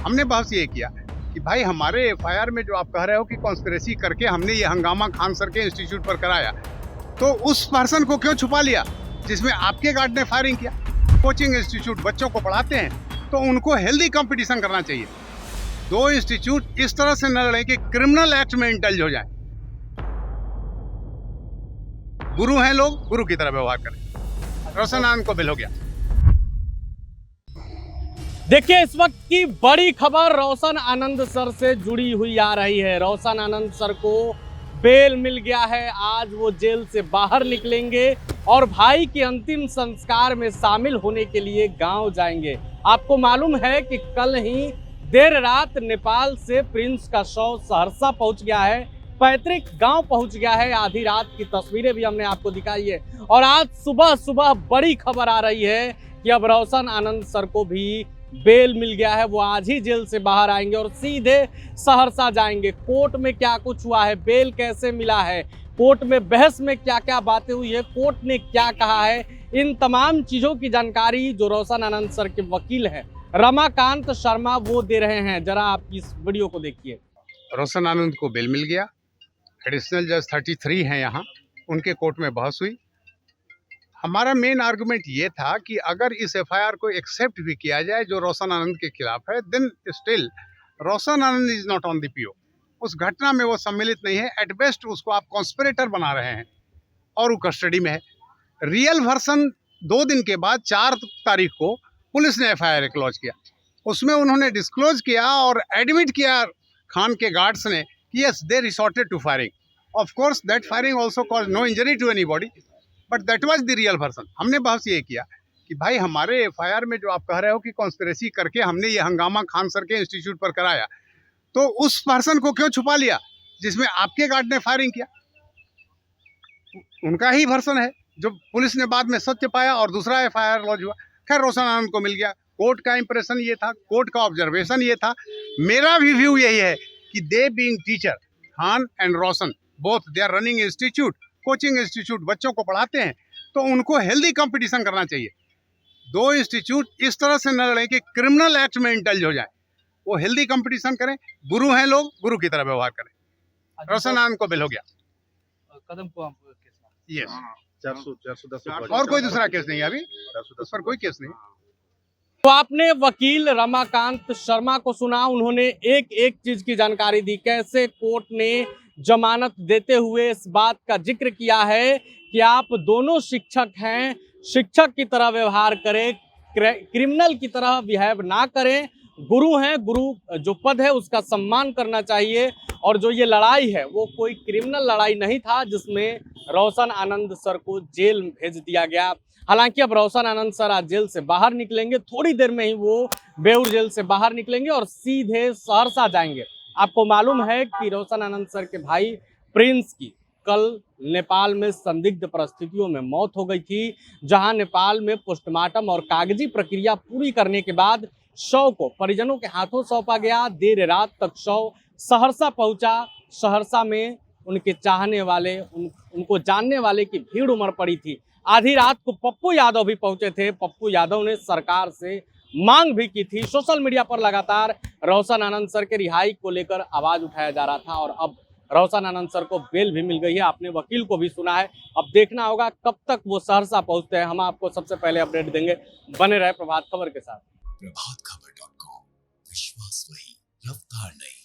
हमने बहस ये किया कि भाई हमारे एफआईआर में जो आप कह रहे हो कि कॉन्स्पिरेसी करके हमने ये हंगामा खान सर के इंस्टीट्यूट पर कराया, तो उस पर्सन को क्यों छुपा लिया जिसमें आपके गार्ड ने फायरिंग किया? कोचिंग इंस्टीट्यूट बच्चों को पढ़ाते हैं तो उनको हेल्दी कंपटीशन करना चाहिए। दो इंस्टीट्यूट इस तरह से न लड़े कि क्रिमिनल एक्ट में इंडल्ज हो जाए। गुरु हैं लोग, गुरु की तरह व्यवहार करें। रोशन आनंद को बेल हो गया। देखिए, इस वक्त की बड़ी खबर रोशन आनंद सर से जुड़ी हुई आ रही है। रोशन आनंद सर को बेल मिल गया है। आज वो जेल से बाहर निकलेंगे और भाई के अंतिम संस्कार में शामिल होने के लिए गांव जाएंगे। आपको मालूम है कि कल ही देर रात नेपाल से प्रिंस का शव सहरसा पहुंच गया है, पैतृक गांव पहुंच गया है। आधी रात की तस्वीरें भी हमने आपको दिखाई है और आज सुबह सुबह बड़ी खबर आ रही है कि अब रोशन आनंद सर को भी बेल मिल गया है। वो आज ही जेल से बाहर आएंगे और सीधे सहरसा जाएंगे। कोर्ट में क्या कुछ हुआ है, बेल कैसे मिला है, कोर्ट में बहस में क्या क्या बातें हुई है, कोर्ट ने क्या कहा है, इन तमाम चीजों की जानकारी जो रोशन आनंद सर के वकील हैं रमाकांत शर्मा वो दे रहे हैं। जरा आप इस वीडियो को देखिए। रोशन आनंद को बेल मिल गया। एडिशनल जज 33 हैं यहाँ, उनके कोर्ट में बहस हुई। हमारा मेन आर्गुमेंट ये था कि अगर इस एफआईआर को एक्सेप्ट भी किया जाए जो रोशन आनंद के खिलाफ है, then still Roshan Anand is not on the PO. उस घटना में वो सम्मिलित नहीं है। एट बेस्ट उसको आप कॉन्स्पिरेटर बना रहे हैं और वो कस्टडी में है। रियल वर्सन 2 दिन के बाद 4 तारीख को पुलिस ने एफआईआर क्लोज किया। उसमें उन्होंने डिस्क्लोज किया और एडमिट किया खान के गार्ड्स ने कि yes they resorted to firing. Of course that firing also cause no injury to anybody, but that was the real version. हमने बहस ये किया कि भाई हमारे एफआईआर में जो आप कह रहे हो कि कॉन्स्पिरेसी करके हमने ये हंगामा खान सर के इंस्टीट्यूट पर कराया, तो उस पर्सन को क्यों छुपा लिया जिसमें आपके गार्ड ने फायरिंग किया? उनका ही वर्सन है जो पुलिस ने बाद में सत्य पाया और दूसरा एफआईआर लॉन्च हुआ। खैर रोशन आनंद को मिल गया। कोर्ट का इंप्रेशन ये था, कोर्ट का ऑब्जर्वेशन ये था, मेरा भी व्यू यही है कि they being teacher, Khan and Roshan both they are running institute, coaching institute बच्चों को पढ़ाते हैं, तो उनको हेल्दी कंपटीशन करना चाहिए। दो इंस्टीट्यूट इस तरह से न लड़े कि क्रिमिनल एक्ट में इंडल्ज हो जाए। वो हेल्दी कंपटीशन करें। गुरु हैं लोग, गुरु की तरह व्यवहार करें। रोशन आनंद को बेल हो गया। कदम को यस, 410 और कोई दूसरा केस नहीं है अभी, उस पर कोई केस नहीं। तो आपने वकील रमाकांत शर्मा को सुना। उन्होंने एक एक चीज की जानकारी दी, कैसे कोर्ट ने जमानत देते हुए इस बात का जिक्र किया है कि आप दोनों शिक्षक हैं, शिक्षक की तरह व्यवहार करें, क्रिमिनल की तरह बिहेव ना करें। गुरु हैं, गुरु जो पद है उसका सम्मान करना चाहिए। और जो ये लड़ाई है वो कोई क्रिमिनल लड़ाई नहीं था जिसमें रोशन आनंद सर को जेल भेज दिया गया। हालांकि अब रोशन आनंद सर आज जेल से बाहर निकलेंगे, थोड़ी देर में ही वो बेउर जेल से बाहर निकलेंगे और सीधे सहरसा जाएंगे। आपको मालूम है कि रोशन आनंद सर के भाई प्रिंस की कल नेपाल में संदिग्ध परिस्थितियों में मौत हो गई थी, जहां नेपाल में पोस्टमार्टम और कागजी प्रक्रिया पूरी करने के बाद शव को परिजनों के हाथों सौंपा गया। देर रात तक शव सहरसा पहुंचा। सहरसा में उनके चाहने वाले, उनको जानने वाले की भीड़ उमड़ पड़ी थी। आधी रात को पप्पू यादव भी पहुंचे थे। पप्पू यादव ने सरकार से मांग भी की थी। सोशल मीडिया पर लगातार रोशन आनंद सर के रिहाई को लेकर आवाज उठाया जा रहा था और अब रोशन आनंद सर को बेल भी मिल गई है। आपने वकील को भी सुना है। अब देखना होगा कब तक वो सहरसा पहुंचते हैं। हम आपको सबसे पहले अपडेट देंगे। बने रहे प्रभात खबर के साथ। प्रभातखबर.com, विश्वास वही, रफ्तार नहीं।